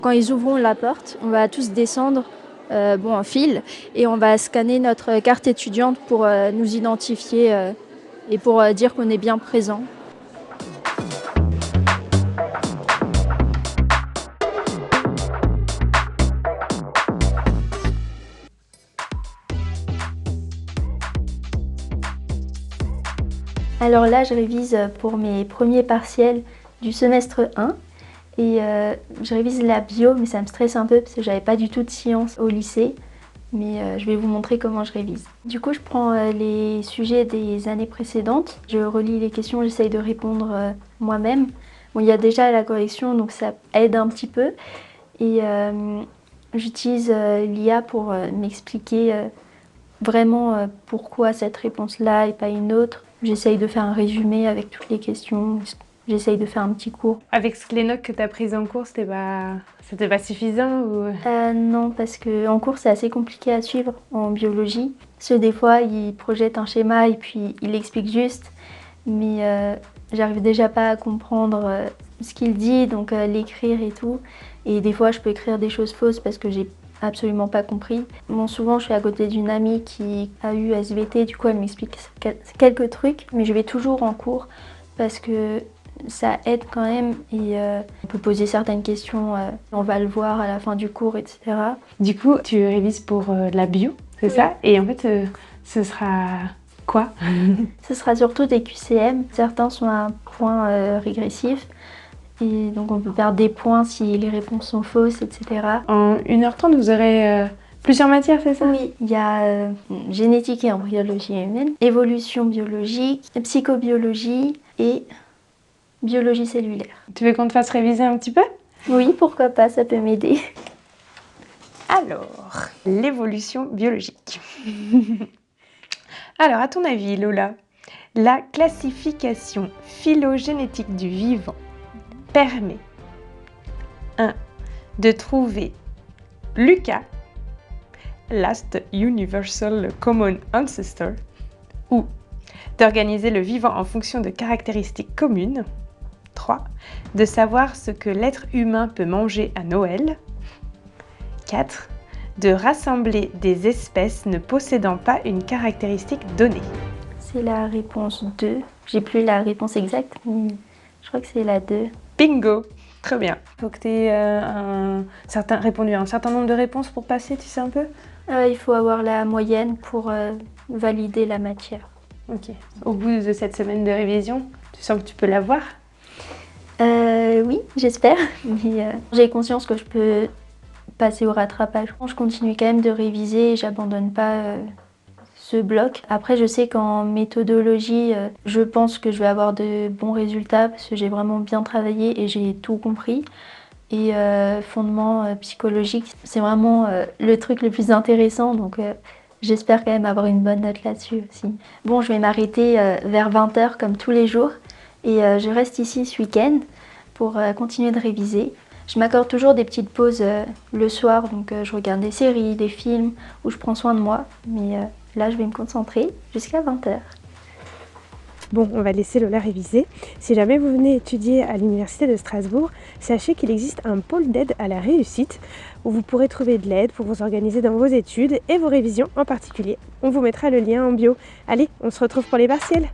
Quand ils ouvront la porte, on va tous descendre en file et on va scanner notre carte étudiante pour nous identifier et pour dire qu'on est bien présent. Alors là, je révise pour mes premiers partiels du semestre 1 et je révise la bio, mais ça me stresse un peu parce que j'avais pas du tout de sciences au lycée. Mais je vais vous montrer comment je révise. Du coup, je prends les sujets des années précédentes, je relis les questions, j'essaye de répondre moi-même. Bon, il y a déjà la correction, donc ça aide un petit peu. Et j'utilise l'IA pour m'expliquer vraiment pourquoi cette réponse-là et pas une autre. J'essaye de faire un résumé avec toutes les questions. J'essaye de faire un petit cours. Avec les notes que tu as prises en cours, c'était pas suffisant ou... Non, parce qu'en cours, c'est assez compliqué à suivre en biologie. Parce que des fois, ils projettent un schéma et puis ils l'expliquent juste. Mais j'arrive déjà pas à comprendre ce qu'il dit, donc l'écrire et tout. Et des fois, je peux écrire des choses fausses parce que j'ai absolument pas compris. Bon, souvent, je suis à côté d'une amie qui a eu SVT, du coup, elle m'explique quelques trucs. Mais je vais toujours en cours parce que ça aide quand même et on peut poser certaines questions, on va le voir à la fin du cours, etc. Du coup, tu révises pour de la bio, c'est ça? Et en fait, ce sera quoi? Ce sera surtout des QCM. Certains sont à un point régressif et donc on peut perdre des points si les réponses sont fausses, etc. En 1h30, vous aurez plusieurs matières, c'est ça? Oui, il y a génétique et embryologie humaine, évolution biologique, psychobiologie et biologie cellulaire. Tu veux qu'on te fasse réviser un petit peu? Oui, pourquoi pas, ça peut m'aider. Alors, l'évolution biologique. Alors, à ton avis, Lola, la classification phylogénétique du vivant permet 1. de trouver Lucas, Last Universal Common Ancestor, ou d'organiser le vivant en fonction de caractéristiques communes. 3. De savoir ce que l'être humain peut manger à Noël. 4. De rassembler des espèces ne possédant pas une caractéristique donnée. C'est la réponse 2. J'ai plus la réponse exacte, mais je crois que c'est la 2. Bingo! Très bien. Il faut que tu aies répondu à un certain nombre de réponses pour passer, tu sais un peu? Il faut avoir la moyenne pour valider la matière. Ok. Au bout de cette semaine de révision, tu sens que tu peux l'avoir? Oui, j'espère, mais j'ai conscience que je peux passer au rattrapage. Je continue quand même de réviser et j'abandonne pas ce bloc. Après, je sais qu'en méthodologie, je pense que je vais avoir de bons résultats parce que j'ai vraiment bien travaillé et j'ai tout compris. Et fondement psychologique, c'est vraiment le truc le plus intéressant, donc j'espère quand même avoir une bonne note là-dessus aussi. Bon, je vais m'arrêter vers 20h comme tous les jours et je reste ici ce week-end pour continuer de réviser. Je m'accorde toujours des petites pauses le soir, donc je regarde des séries, des films où je prends soin de moi, mais là je vais me concentrer jusqu'à 20h. Bon, on va laisser Lola réviser. Si jamais vous venez étudier à l'Université de Strasbourg, sachez qu'il existe un pôle d'aide à la réussite où vous pourrez trouver de l'aide pour vous organiser dans vos études et vos révisions en particulier. On vous mettra le lien en bio. Allez, on se retrouve pour les partiels.